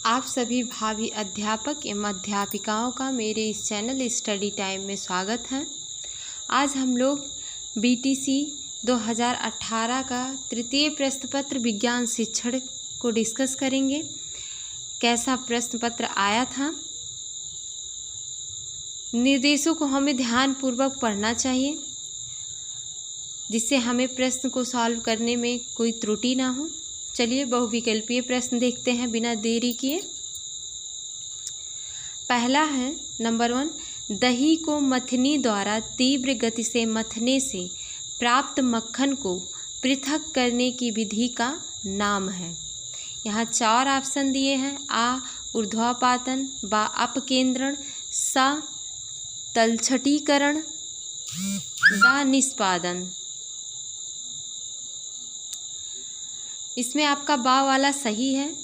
आप सभी भावी अध्यापक एवं अध्यापिकाओं का मेरे इस चैनल स्टडी टाइम में स्वागत है। आज हम लोग बीटीसी 2018 का तृतीय प्रश्न पत्र विज्ञान शिक्षण को डिस्कस करेंगे। कैसा प्रश्न पत्र आया था, निर्देशों को हमें ध्यानपूर्वक पढ़ना चाहिए जिससे हमें प्रश्न को सॉल्व करने में कोई त्रुटि ना हो। चलिए बहुविकल्पीय प्रश्न देखते हैं बिना देरी किए। पहला है नंबर 1, दही को मथनी द्वारा तीव्र गति से मथने से प्राप्त मक्खन को पृथक करने की विधि का नाम है। यहाँ 4 ऑप्शन दिए हैं। आ ऊर्ध्वापातन, बा अपकेंद्रण, सा तलछटीकरण, दा निष्पादन। इसमें आपका बा वाला सही है।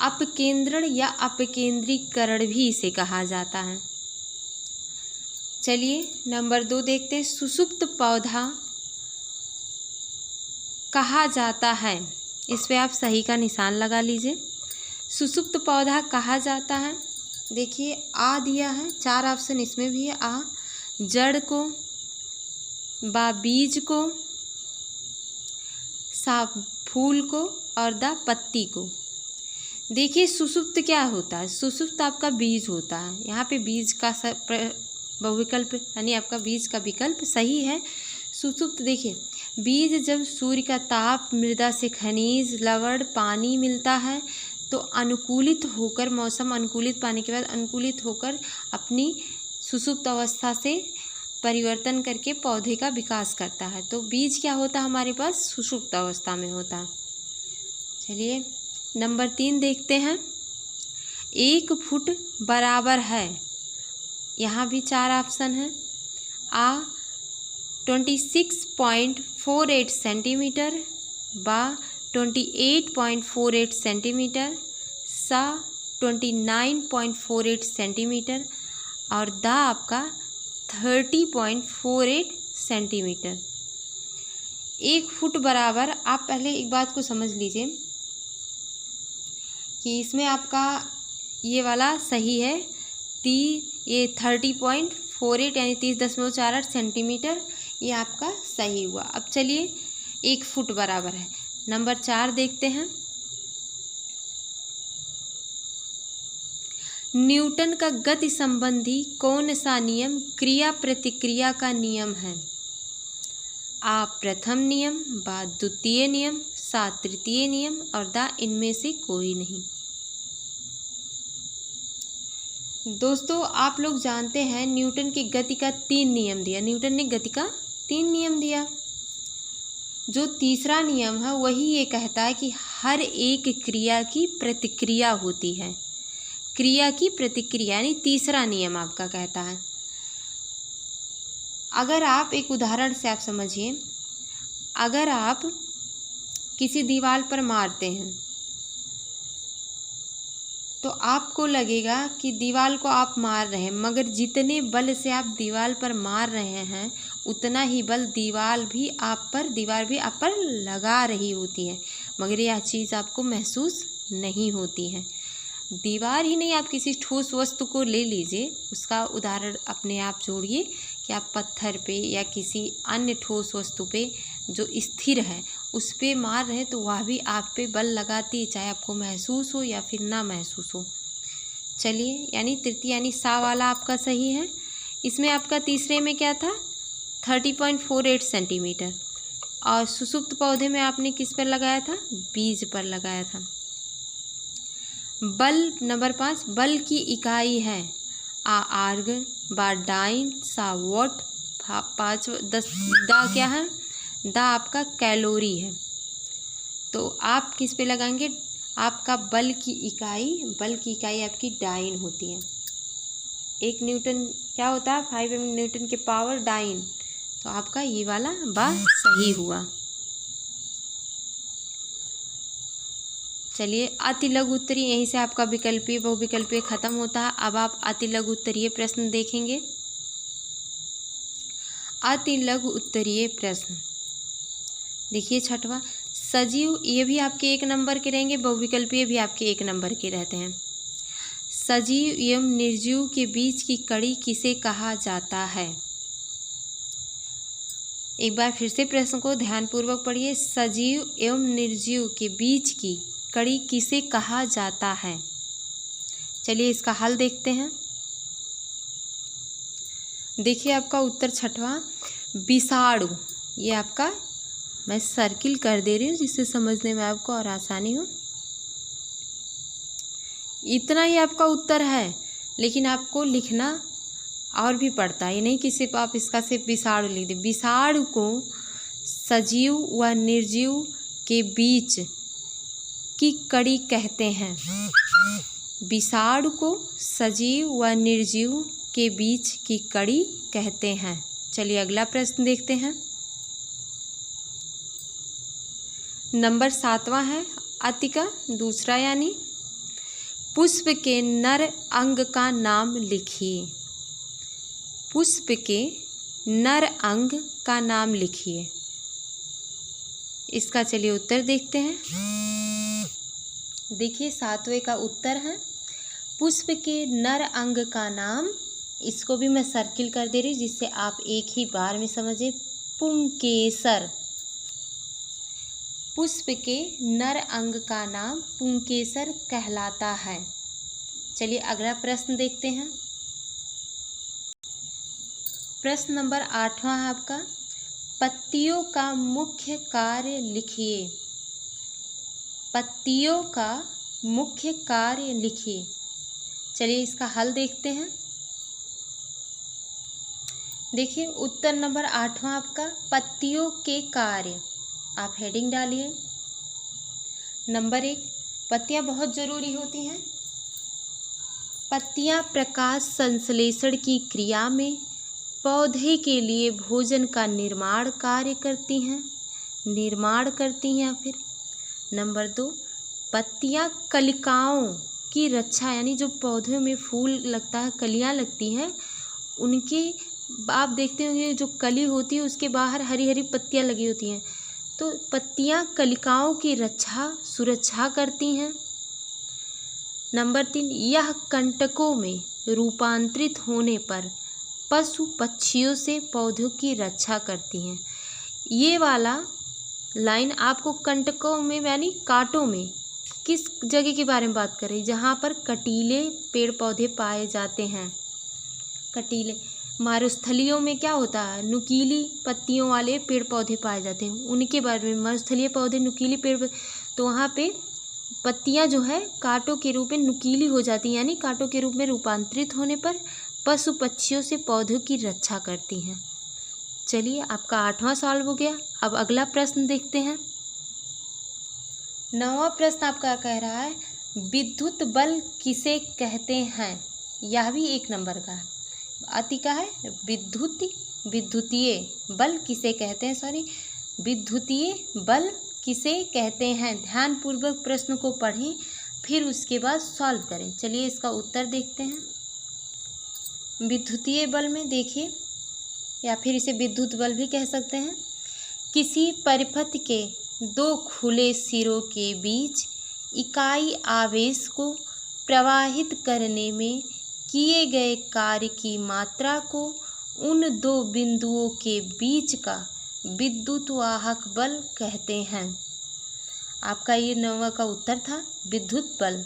अपकेंद्रण या अपकेंद्रीकरण भी इसे कहा जाता है। चलिए नंबर 2 देखते हैं। सुषुप्त पौधा कहा जाता है, इस पे आप सही का निशान लगा लीजिए। सुषुप्त पौधा कहा जाता है, देखिए आ दिया है, 4 ऑप्शन इसमें भी है। आ जड़ को, बा बीज को, सा फूल को और दा पत्ती को। देखिए सुषुप्त क्या होता है, सुषुप्त आपका बीज होता है। यहाँ पे बीज का बहुविकल्प यानी आपका बीज का विकल्प सही है। सुषुप्त देखिए, बीज जब सूर्य का ताप, मृदा से खनिज, लवण, पानी मिलता है तो अनुकूलित होकर, मौसम अनुकूलित पाने के बाद अनुकूलित होकर अपनी सुषुप्त अवस्था से परिवर्तन करके पौधे का विकास करता है। तो बीज क्या होता है हमारे पास, सुषुप्त अवस्था में होता है। चलिए नंबर 3 देखते हैं। 1 फुट बराबर है, यहाँ भी 4 ऑप्शन है। आ 26.48 सेंटीमीटर, बा 28.48 सेंटीमीटर, सा 29.48 सेंटीमीटर और दा आपका 30.48 सेंटीमीटर। 1 फुट बराबर, आप पहले एक बात को समझ लीजिए कि इसमें आपका ये वाला सही है। ये 30.48 यानी 30.48 सेंटीमीटर ये आपका सही हुआ। अब चलिए 1 फुट बराबर है। नंबर 4 देखते हैं। न्यूटन का गति संबंधी कौन सा नियम क्रिया प्रतिक्रिया का नियम है। आ प्रथम नियम, बा द्वितीय नियम, सा तृतीय नियम और दा इनमें से कोई नहीं। दोस्तों आप लोग जानते हैं न्यूटन की गति का 3 नियम दिया। न्यूटन ने गति का 3 नियम दिया। जो तीसरा नियम है वही ये कहता है कि हर एक क्रिया की प्रतिक्रिया होती है। क्रिया की प्रतिक्रिया यानी तीसरा नियम आपका कहता है। अगर आप एक उदाहरण से आप समझिए, अगर आप किसी दीवार पर मारते हैं तो आपको लगेगा कि दीवार को आप मार रहे हैं, मगर जितने बल से आप दीवार पर मार रहे हैं उतना ही बल दीवार भी आप पर लगा रही होती है, मगर यह चीज़ आपको महसूस नहीं होती है। दीवार ही नहीं, आप किसी ठोस वस्तु को ले लीजिए, उसका उदाहरण अपने आप जोड़िए कि आप पत्थर पे या किसी अन्य ठोस वस्तु पे जो स्थिर है उस पे मार रहे हैं तो वह भी आप पे बल लगाती है, चाहे आपको महसूस हो या फिर ना महसूस हो। चलिए यानी तृतीय यानी सा वाला आपका सही है। इसमें आपका तीसरे में क्या था, 30.48 सेंटीमीटर और सुषुप्त पौधे में आपने किस पर लगाया था, बीज पर लगाया था। बल नंबर 5, बल की इकाई है। आ आर्गन, बा डाइन, सा वॉट, 5 10 दा क्या है, दा आपका कैलोरी है। तो आप किस पे लगाएंगे, आपका बल की इकाई आपकी डाइन होती है। 1 न्यूटन क्या होता है, 5 न्यूटन के पावर डाइन। तो आपका ये वाला बा सही हुआ। चलिए अति लघु उत्तरीय, यहीं से आपका विकल्पीय बहुविकल्पीय खत्म होता है। अब आप अति लघु उत्तरीय प्रश्न देखेंगे। अति लघु उत्तरीय प्रश्न देखिए 6वां, सजीव, ये भी आपके 1 नंबर के रहेंगे, बहुविकल्पीय भी आपके 1 नंबर के रहते हैं। सजीव एवं निर्जीव के बीच की कड़ी किसे कहा जाता है? एक बार फिर से प्रश्न को ध्यानपूर्वक पढ़िए। सजीव एवं निर्जीव के बीच की कड़ी किसे कहा जाता है? चलिए इसका हल देखते हैं। देखिए आपका उत्तर छठवां विषाणु। ये आपका मैं सर्किल कर दे रही हूँ जिससे समझने में आपको और आसानी हो। इतना ही आपका उत्तर है, लेकिन आपको लिखना और भी पड़ता है। ये नहीं कि सिर्फ आप इसका सिर्फ विषाणु लिख दें। विषाणु को सजीव व निर्जीव के बीच की कड़ी कहते हैं। विषाणु को सजीव व निर्जीव के बीच की कड़ी कहते हैं। चलिए अगला प्रश्न देखते हैं। नंबर 7वां है अतिका दूसरा, यानी पुष्प के नर अंग का नाम लिखिए। पुष्प के नर अंग का नाम लिखिए। इसका चलिए उत्तर देखते हैं। देखिए 7वें का उत्तर है पुष्प के नर अंग का नाम, इसको भी मैं सर्किल कर दे रही हूँ जिससे आप एक ही बार में समझे। पुंकेसर। पुष्प के नर अंग का नाम पुंकेसर कहलाता है। चलिए अगला प्रश्न देखते हैं। प्रश्न नंबर 8वां है आपका पत्तियों का मुख्य कार्य लिखिए। पत्तियों का मुख्य कार्य लिखिए। चलिए इसका हल देखते हैं। देखिए उत्तर नंबर 8वां आपका पत्तियों के कार्य। आप हेडिंग डालिए। नंबर 1 पत्तियां बहुत ज़रूरी होती हैं। पत्तियां प्रकाश संश्लेषण की क्रिया में पौधे के लिए भोजन का निर्माण करती हैं। फिर नंबर 2 पत्तियां कलिकाओं की रक्षा, यानी जो पौधों में फूल लगता है, कलियां लगती हैं, उनके आप देखते होंगे जो कली होती है उसके बाहर हरी हरी पत्तियां लगी होती हैं। तो पत्तियां कलिकाओं की सुरक्षा करती हैं। नंबर 3 यह कंटकों में रूपांतरित होने पर पशु पक्षियों से पौधों की रक्षा करती हैं। ये वाला लाइन आपको कंटकों में यानी कांटों में किस जगह के बारे में बात कर रही है? जहाँ पर कटीले पेड़ पौधे पाए जाते हैं। कटीले मरुस्थलियों में क्या होता है? नुकीली पत्तियों वाले पेड़ पौधे पाए जाते हैं, उनके बारे में। मरुस्थलीय पौधे नुकीले पेड़, तो वहाँ पे पत्तियाँ जो है कांटों के रूप में नुकीली हो जाती हैं, यानी कांटों के रूप में रूपांतरित होने पर पशु पक्षियों से पौधों की रक्षा करती हैं। चलिए आपका 8वां सॉल्व हो गया। अब अगला प्रश्न देखते हैं। 9वां प्रश्न आपका कह रहा है विद्युत बल किसे कहते हैं? यह भी 1 नंबर का है। अति का है विद्युतीय बल किसे कहते हैं? विद्युतीय बल किसे कहते हैं? ध्यानपूर्वक प्रश्न को पढ़ें, फिर उसके बाद सॉल्व करें। चलिए इसका उत्तर देखते हैं। विद्युतीय बल में देखिए, या फिर इसे विद्युत बल भी कह सकते हैं, किसी परिपथ के 2 खुले सिरों के बीच इकाई आवेश को प्रवाहित करने में किए गए कार्य की मात्रा को उन 2 बिंदुओं के बीच का विद्युत वाहक बल कहते हैं। आपका ये 9वां का उत्तर था विद्युत बल।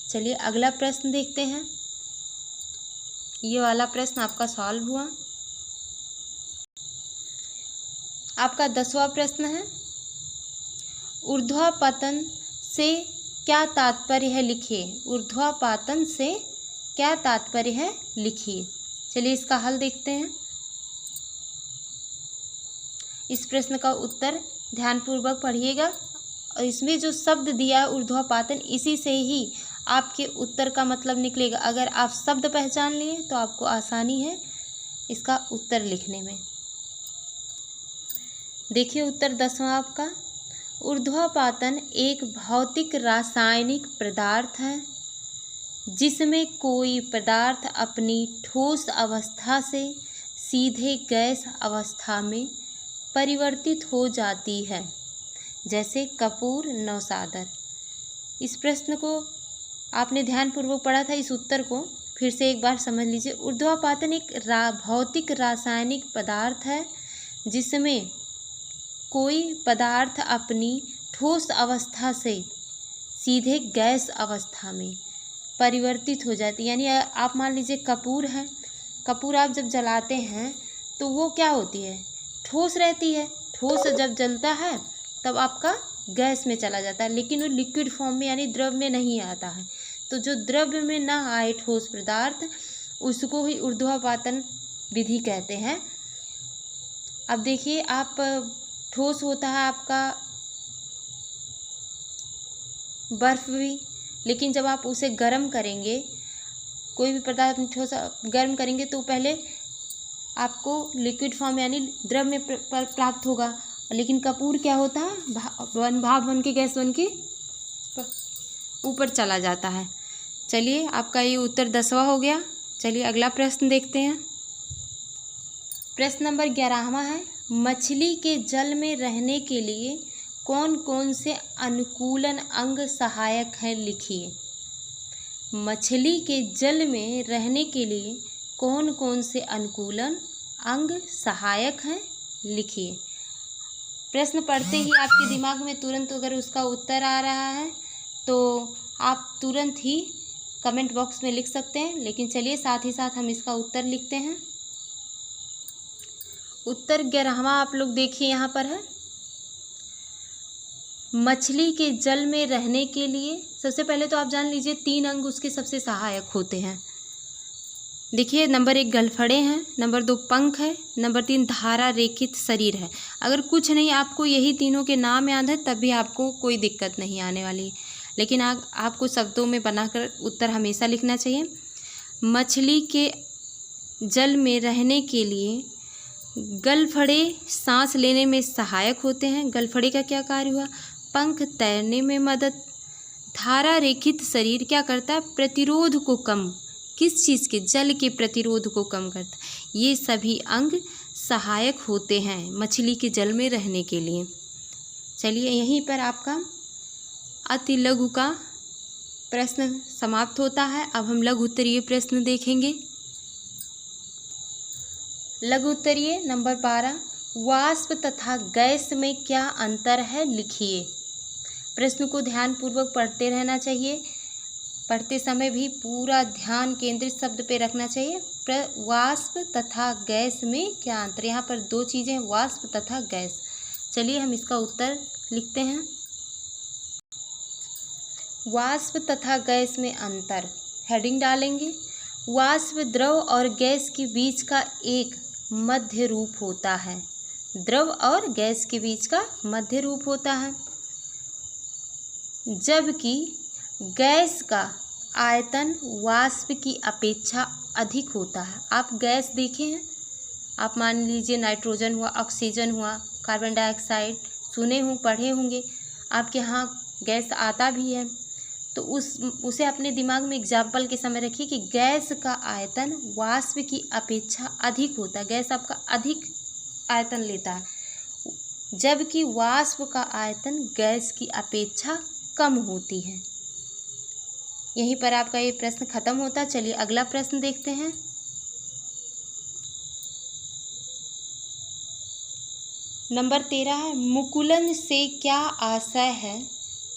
चलिए अगला प्रश्न देखते हैं। ये वाला प्रश्न आपका सॉल्व हुआ। आपका 10वां प्रश्न है ऊर्ध्वापातन से क्या तात्पर्य है? लिखिए। ऊर्ध्वापातन से क्या तात्पर्य है? लिखिए। चलिए इसका हल देखते हैं। इस प्रश्न का उत्तर ध्यानपूर्वक पढ़िएगा, और इसमें जो शब्द दिया है ऊर्ध्वापातन, इसी से ही आपके उत्तर का मतलब निकलेगा। अगर आप शब्द पहचान लिए तो आपको आसानी है इसका उत्तर लिखने में। देखिए उत्तर 10वां आपका ऊर्ध्वापातन एक भौतिक रासायनिक पदार्थ है जिसमें कोई पदार्थ अपनी ठोस अवस्था से सीधे गैस अवस्था में परिवर्तित हो जाती है, जैसे कपूर नौसादर। इस प्रश्न को आपने ध्यानपूर्वक पढ़ा था, इस उत्तर को फिर से एक बार समझ लीजिए। ऊर्ध्वापातन एक भौतिक रासायनिक पदार्थ है जिसमें कोई पदार्थ अपनी ठोस अवस्था से सीधे गैस अवस्था में परिवर्तित हो जाती है। यानी आप मान लीजिए कपूर है, कपूर आप जब जलाते हैं तो वो क्या होती है, ठोस रहती है। ठोस जब जलता है तब आपका गैस में चला जाता है, लेकिन वो लिक्विड फॉर्म में यानी द्रव में नहीं आता है। तो जो द्रव में ना आए ठोस पदार्थ, उसको ही ऊर्ध्वापातन विधि कहते हैं। अब देखिए, आप ठोस होता है आपका बर्फ़ भी, लेकिन जब आप उसे गर्म करेंगे, कोई भी पदार्थ ठोस गर्म करेंगे तो पहले आपको लिक्विड फॉर्म यानी द्रव में प्राप्त होगा। लेकिन कपूर क्या होता है, भाप बन के गैस बन के ऊपर चला जाता है। चलिए, आपका ये उत्तर 10वां हो गया। चलिए अगला प्रश्न देखते हैं। प्रश्न नंबर 11वां है, मछली के जल में रहने के लिए कौन कौन से अनुकूलन अंग सहायक हैं, लिखिए। मछली के जल में रहने के लिए कौन कौन से अनुकूलन अंग सहायक हैं, लिखिए। प्रश्न पढ़ते ही आपके दिमाग में तुरंत अगर उसका उत्तर आ रहा है तो आप तुरंत ही कमेंट बॉक्स में लिख सकते हैं, लेकिन चलिए साथ ही साथ हम इसका उत्तर लिखते हैं। उत्तर 11वां आप लोग देखिए यहाँ पर है, मछली के जल में रहने के लिए सबसे पहले तो आप जान लीजिए 3 अंग उसके सबसे सहायक होते हैं। देखिए, नंबर 1 गलफड़े हैं, नंबर 2 पंख है, नंबर 3 धारा रेखित शरीर है। अगर कुछ नहीं आपको यही तीनों के नाम याद है तब भी आपको कोई दिक्कत नहीं आने वाली, लेकिन आपको शब्दों में बनाकर उत्तर हमेशा लिखना चाहिए। मछली के जल में रहने के लिए गलफड़े सांस लेने में सहायक होते हैं। गलफड़े का क्या कार्य हुआ, पंख तैरने में मदद। धारा रेखित शरीर क्या करता है, प्रतिरोध को कम, किस चीज़ के, जल के प्रतिरोध को कम करता है। ये सभी अंग सहायक होते हैं मछली के जल में रहने के लिए। चलिए, यहीं पर आपका अति लघु का प्रश्न समाप्त होता है। अब हम लघु उत्तरीय प्रश्न देखेंगे। लघु उत्तरीय नंबर 12, वाष्प तथा गैस में क्या अंतर है, लिखिए। प्रश्न को ध्यानपूर्वक पढ़ते रहना चाहिए, पढ़ते समय भी पूरा ध्यान केंद्रित शब्द पे रखना चाहिए। वाष्प तथा गैस में क्या अंतर, यहाँ पर 2 चीज़ें, वाष्प तथा गैस। चलिए हम इसका उत्तर लिखते हैं। वाष्प तथा गैस में अंतर, हेडिंग डालेंगे। वाष्प द्रव और गैस के बीच का एक मध्य रूप होता है। द्रव और गैस के बीच का मध्य रूप होता है, जबकि गैस का आयतन वाष्प की अपेक्षा अधिक होता है। आप गैस देखे हैं, आप मान लीजिए नाइट्रोजन हुआ, ऑक्सीजन हुआ, कार्बन डाइऑक्साइड, सुने हों, पढ़े होंगे, आपके यहाँ गैस आता भी है। तो उसे अपने दिमाग में एग्जाम्पल के समय रखिए कि गैस का आयतन वाष्प की अपेक्षा अधिक होता है। गैस आपका अधिक आयतन लेता है, जबकि वाष्प का आयतन गैस की अपेक्षा कम होती है। यहीं पर आपका ये प्रश्न खत्म होता है। चलिए अगला प्रश्न देखते हैं। नंबर 13 है, मुकुलन से क्या आशय है,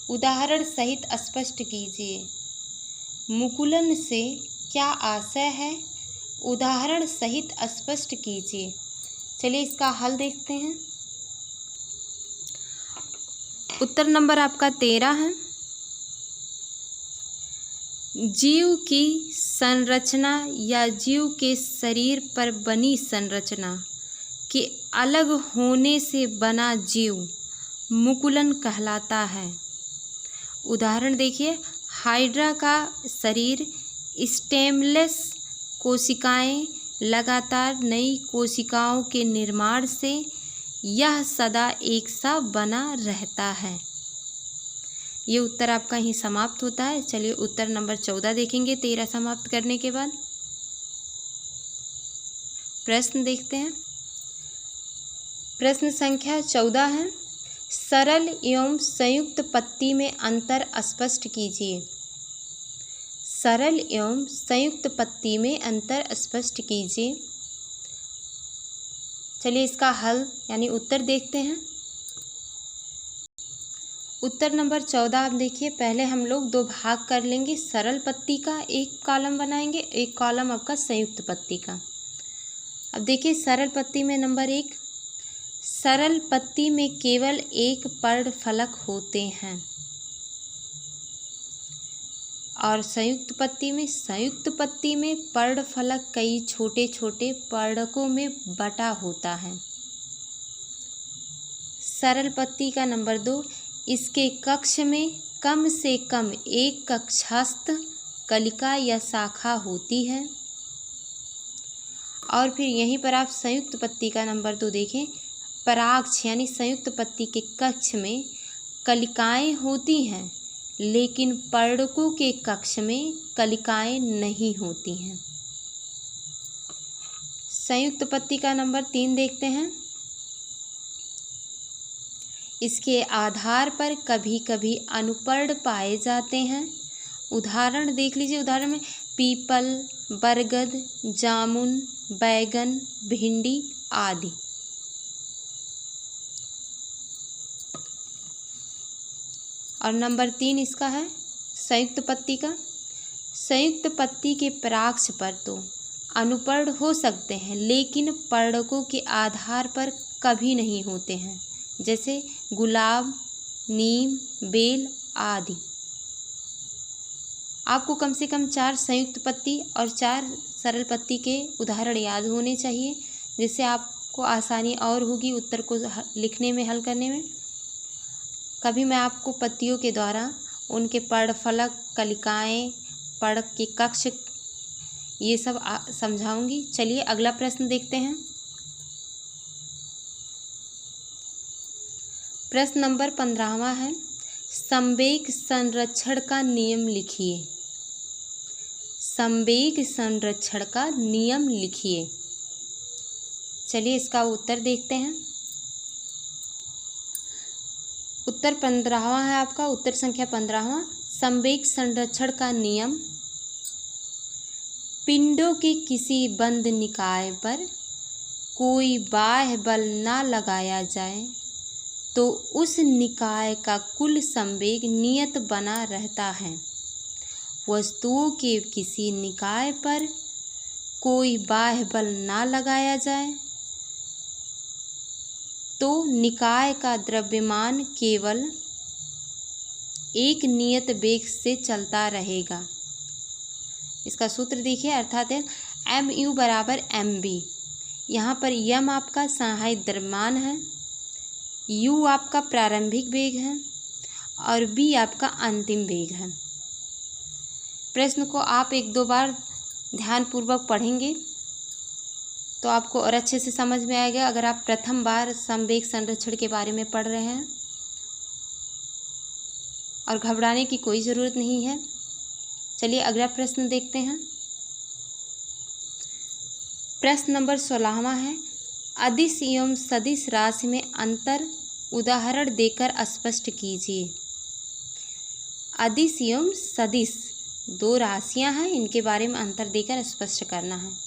उदाहरण सहित स्पष्ट कीजिए। मुकुलन से क्या आशय है, उदाहरण सहित स्पष्ट कीजिए। चलिए इसका हल देखते हैं। उत्तर नंबर आपका 13 है, जीव की संरचना या जीव के शरीर पर बनी संरचना के अलग होने से बना जीव मुकुलन कहलाता है। उदाहरण देखिए, हाइड्रा का शरीर स्टेमलेस कोशिकाएं लगातार नई कोशिकाओं के निर्माण से यह सदा एक सा बना रहता है। ये उत्तर आपका ही समाप्त होता है। चलिए उत्तर नंबर 14 देखेंगे 13 समाप्त करने के बाद। प्रश्न देखते हैं। प्रश्न संख्या 14 है, सरल एवं संयुक्त पत्ती में अंतर स्पष्ट कीजिए। सरल एवं संयुक्त पत्ती में अंतर स्पष्ट कीजिए। चलिए इसका हल यानी उत्तर देखते हैं। उत्तर नंबर 14 आप देखिए, पहले हम लोग दो भाग कर लेंगे। सरल पत्ती का एक कॉलम बनाएंगे, एक कॉलम आपका संयुक्त पत्ती का। अब देखिए सरल पत्ती में नंबर 1, सरल पत्ती में केवल एक पर्णफलक होते हैं और संयुक्त पत्ती में पर्णफलक कई छोटे छोटे पर्णकों में बटा होता है। सरल पत्ती का नंबर 2, इसके कक्ष में कम से कम एक कक्षस्थ कलिका या शाखा होती है। और फिर यहीं पर आप संयुक्त पत्ती का नंबर 2 देखें, परागछ यानी संयुक्त पत्ती के कक्ष में कलिकाएं होती हैं लेकिन पर्णकों के कक्ष में कलिकाएं नहीं होती हैं। संयुक्त पत्ती का नंबर 3 देखते हैं, इसके आधार पर कभी कभी अनुपर्ण पाए जाते हैं। उदाहरण देख लीजिए, उदाहरण में पीपल, बरगद, जामुन, बैगन, भिंडी आदि। और नंबर 3 इसका है संयुक्त पत्ती का, संयुक्त पत्ती के परागछ पर तो अनुपर्ण हो सकते हैं लेकिन पर्णकों के आधार पर कभी नहीं होते हैं, जैसे गुलाब, नीम, बेल आदि। आपको कम से कम 4 संयुक्त पत्ती और 4 सरल पत्ती के उदाहरण याद होने चाहिए, जिससे आपको आसानी और होगी उत्तर को लिखने में, हल करने में। कभी मैं आपको पत्तियों के द्वारा उनके पर्णफलक, कलिकाएं, पर्ण के कक्ष ये सब समझाऊंगी। चलिए अगला प्रश्न देखते हैं। प्रश्न नंबर 15वां है, संवेग संरक्षण का नियम लिखिए। संवेग संरक्षण का नियम लिखिए। चलिए इसका उत्तर देखते हैं। उत्तर 15वां है आपका, उत्तर संख्या 15वां, संवेग संरक्षण का नियम, पिंडों के किसी बंद निकाय पर कोई बाह्य बल न लगाया जाए तो उस निकाय का कुल संवेग नियत बना रहता है। वस्तुओं के किसी निकाय पर कोई बाह्य बल न लगाया जाए तो निकाय का द्रव्यमान केवल एक नियत वेग से चलता रहेगा। इसका सूत्र देखिए, अर्थात है mu बराबर mv। यहाँ पर m आपका सहायक द्रव्यमान है, u आपका प्रारंभिक वेग है और b आपका अंतिम वेग है। प्रश्न को आप 1-2 बार ध्यानपूर्वक पढ़ेंगे तो आपको और अच्छे से समझ में आएगा। अगर आप प्रथम बार संवेग संरक्षण के बारे में पढ़ रहे हैं, और घबराने की कोई ज़रूरत नहीं है। चलिए अगला प्रश्न देखते हैं। प्रश्न नंबर 16वां है, अदिश एवं सदिश राशि में अंतर उदाहरण देकर स्पष्ट कीजिए। अदिश एवं सदिश 2 राशियां हैं, इनके बारे में अंतर देकर स्पष्ट करना है।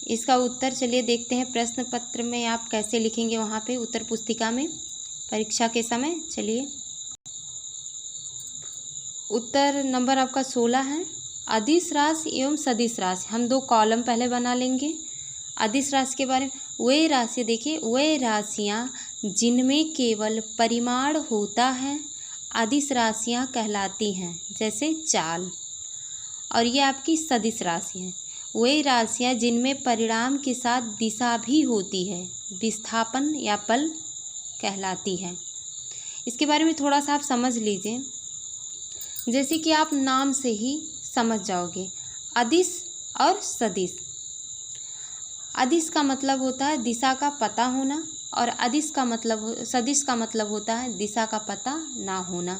इसका उत्तर चलिए देखते हैं। प्रश्न पत्र में आप कैसे लिखेंगे, वहाँ पे उत्तर पुस्तिका में परीक्षा के समय। चलिए उत्तर नंबर आपका 16 है, अदिश राशि एवं सदिश राशि। हम 2 कॉलम पहले बना लेंगे। अदिश राशि के बारे में, वे राशि देखिए, वे राशियाँ जिनमें केवल परिमाण होता है अदिश राशियाँ कहलाती हैं, जैसे चाल। और ये आपकी सदिश राशि है, वे राशियाँ जिनमें परिणाम के साथ दिशा भी होती है, विस्थापन या बल कहलाती है। इसके बारे में थोड़ा सा आप समझ लीजिए, जैसे कि आप नाम से ही समझ जाओगे। अदिश और सदिश, अदिश का मतलब होता है दिशा का पता होना और सदिश का मतलब होता है दिशा का पता ना होना।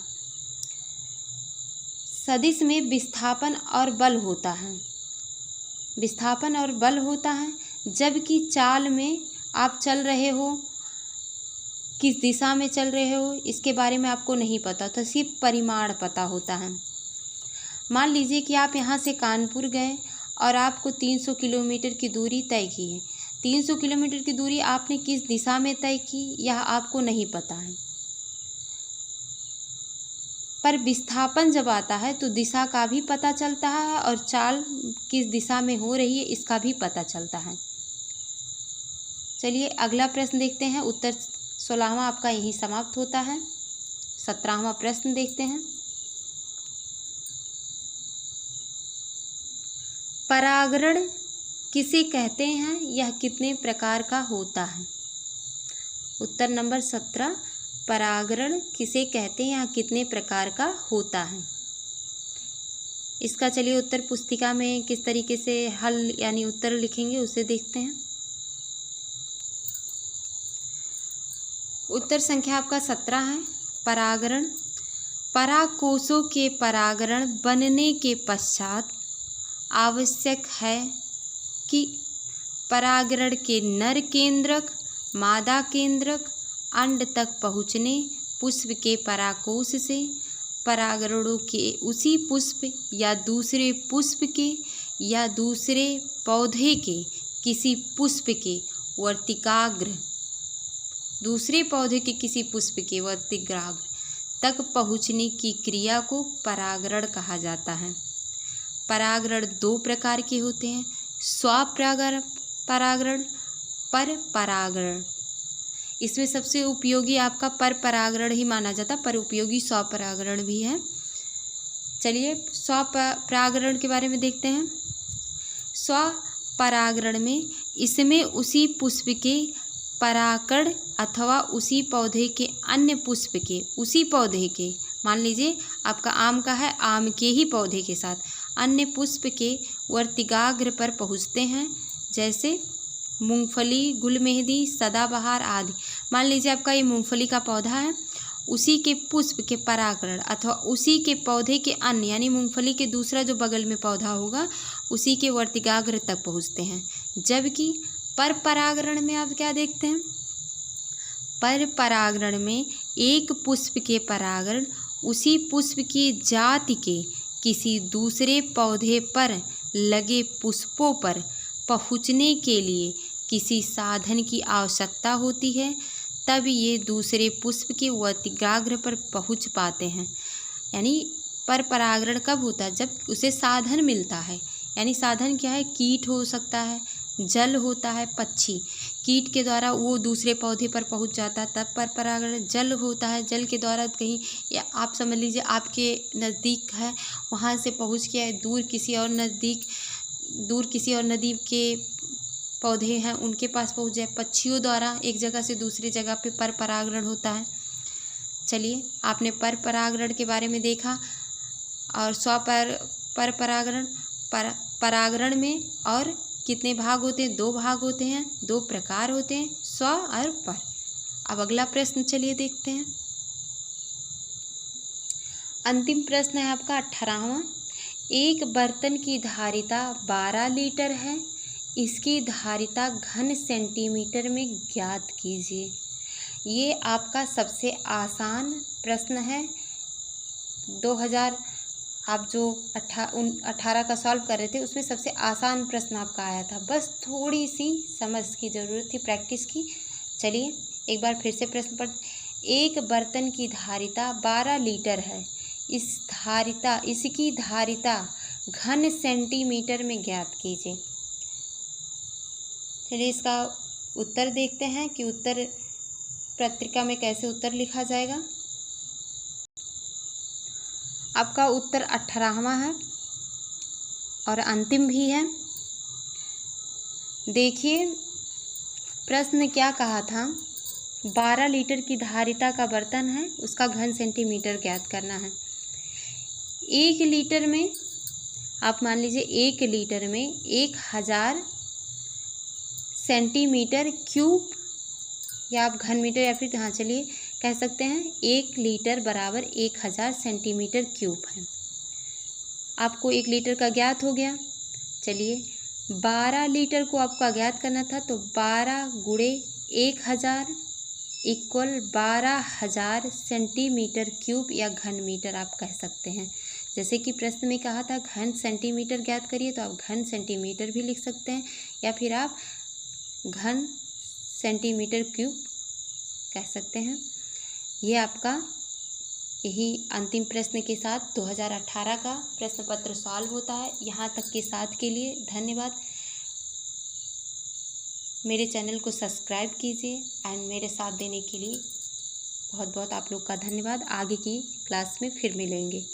सदिश में विस्थापन और बल होता है, विस्थापन और बल होता है, जबकि चाल में आप चल रहे हो, किस दिशा में चल रहे हो इसके बारे में आपको नहीं पता होता, सिर्फ परिमाण पता होता है। मान लीजिए कि आप यहाँ से कानपुर गए और आपको 300 किलोमीटर की दूरी तय की है। 300 किलोमीटर की दूरी आपने किस दिशा में तय की यह आपको नहीं पता है, पर विस्थापन जब आता है तो दिशा का भी पता चलता है और चाल किस दिशा में हो रही है इसका भी पता चलता है। चलिए अगला प्रश्न देखते हैं। उत्तर 16वां आपका यहीं समाप्त होता है। 17वां प्रश्न देखते हैं। परागण किसे कहते हैं, यह कितने प्रकार का होता है? उत्तर नंबर 17, परागण किसे कहते हैं, यह कितने प्रकार का होता है? इसका चलिए उत्तर पुस्तिका में किस तरीके से हल यानी उत्तर लिखेंगे उसे देखते हैं। उत्तर संख्या आपका 17 है। परागण, परागकोशों के परागण बनने के पश्चात आवश्यक है कि परागण के नर केंद्रक मादा केंद्रक अंड तक पहुँचने पुष्प के परागकोश से परागणों के उसी पुष्प या दूसरे पुष्प के या दूसरे पौधे के किसी पुष्प के वर्तिकाग्र दूसरे पौधे के किसी पुष्प के वर्तिकाग्र तक पहुँचने की क्रिया को परागण कहा जाता है। परागण दो प्रकार के होते हैं, स्वपरागण परागण, पर परागण। इसमें सबसे उपयोगी आपका पर परागण ही माना जाता है, पर उपयोगी स्वपरागण भी है। चलिए स्वपरागण के बारे में देखते हैं। स्वपरागण में इसमें उसी पुष्प के परागण अथवा उसी पौधे के अन्य पुष्प के उसी पौधे के, मान लीजिए आपका आम का है, आम के ही पौधे के साथ अन्य पुष्प के वर्तिकाग्र पर पहुँचते हैं, जैसे मूंगफली, गुलमेहंदी, सदाबहार आदि। मान लीजिए आपका ये मूंगफली का पौधा है, उसी के पुष्प के परागण अथवा उसी के पौधे के अन्य यानी मूंगफली के दूसरा जो बगल में पौधा होगा उसी के वर्तिकाग्र तक पहुँचते हैं। जबकि पर परागण में आप क्या देखते हैं, पर परागण में एक पुष्प के परागण उसी पुष्प की जाति के किसी दूसरे पौधे पर लगे पुष्पों पर पहुँचने के लिए किसी साधन की आवश्यकता होती है, तब ये दूसरे पुष्प के वर्तिकाग्र पर पहुँच पाते हैं। यानी पर परागण कब होता है, जब उसे साधन मिलता है। यानी साधन क्या है, कीट हो सकता है, जल होता है, पक्षी, कीट के द्वारा वो दूसरे पौधे पर पहुंच जाता है तब पर परागण। जल होता है, जल के द्वारा कहीं या आप समझ लीजिए आपके नज़दीक है, वहाँ से पहुंच के दूर किसी और नदी के पौधे हैं उनके पास पहुंच जाए। पक्षियों द्वारा एक जगह से दूसरी जगह पे पर परागण होता है। चलिए आपने पर परागण के बारे में देखा। और पर परागण परागण में और कितने भाग होते हैं, 2 भाग होते हैं, 2 प्रकार होते हैं, स्व और पर। अब अगला प्रश्न चलिए देखते हैं। अंतिम प्रश्न है आपका 18वां। एक बर्तन की धारिता 12 लीटर है, इसकी धारिता घन सेंटीमीटर में ज्ञात कीजिए। ये आपका सबसे आसान प्रश्न है। 2000 आप जो 18 का सॉल्व कर रहे थे उसमें सबसे आसान प्रश्न आपका आया था, बस थोड़ी सी समझ की ज़रूरत थी, प्रैक्टिस की। चलिए एक बार फिर से प्रश्न पढ़। एक बर्तन की धारिता 12 लीटर है, इसकी धारिता घन सेंटीमीटर में ज्ञात कीजिए। चलिए इसका उत्तर देखते हैं कि उत्तर पत्रिका में कैसे उत्तर लिखा जाएगा। आपका उत्तर 18वां है और अंतिम भी है। देखिए प्रश्न क्या कहा था, 12 लीटर की धारिता का बर्तन है, उसका घन सेंटीमीटर ज्ञात करना है। 1 लीटर में आप मान लीजिए 1 लीटर में 1000 सेंटीमीटर क्यूब, या आप घन मीटर या फिर हाँ चलिए कह सकते हैं 1 लीटर बराबर 1000 सेंटीमीटर क्यूब है। आपको 1 लीटर का ज्ञात हो गया। चलिए 12 लीटर को आपको ज्ञात करना था, तो 12 गुणे 1000 इक्वल 12,000 सेंटीमीटर क्यूब या घन मीटर आप कह सकते हैं। जैसे कि प्रश्न में कहा था घन सेंटीमीटर ज्ञात करिए, तो आप घन सेंटीमीटर भी लिख सकते हैं, या फिर आप घन सेंटीमीटर क्यूब कह सकते हैं। ये आपका यही अंतिम प्रश्न के साथ 2018 का प्रश्न पत्र सॉल्व होता है। यहाँ तक के साथ के लिए धन्यवाद। मेरे चैनल को सब्सक्राइब कीजिए एंड मेरे साथ देने के लिए बहुत बहुत आप लोग का धन्यवाद। आगे की क्लास में फिर मिलेंगे।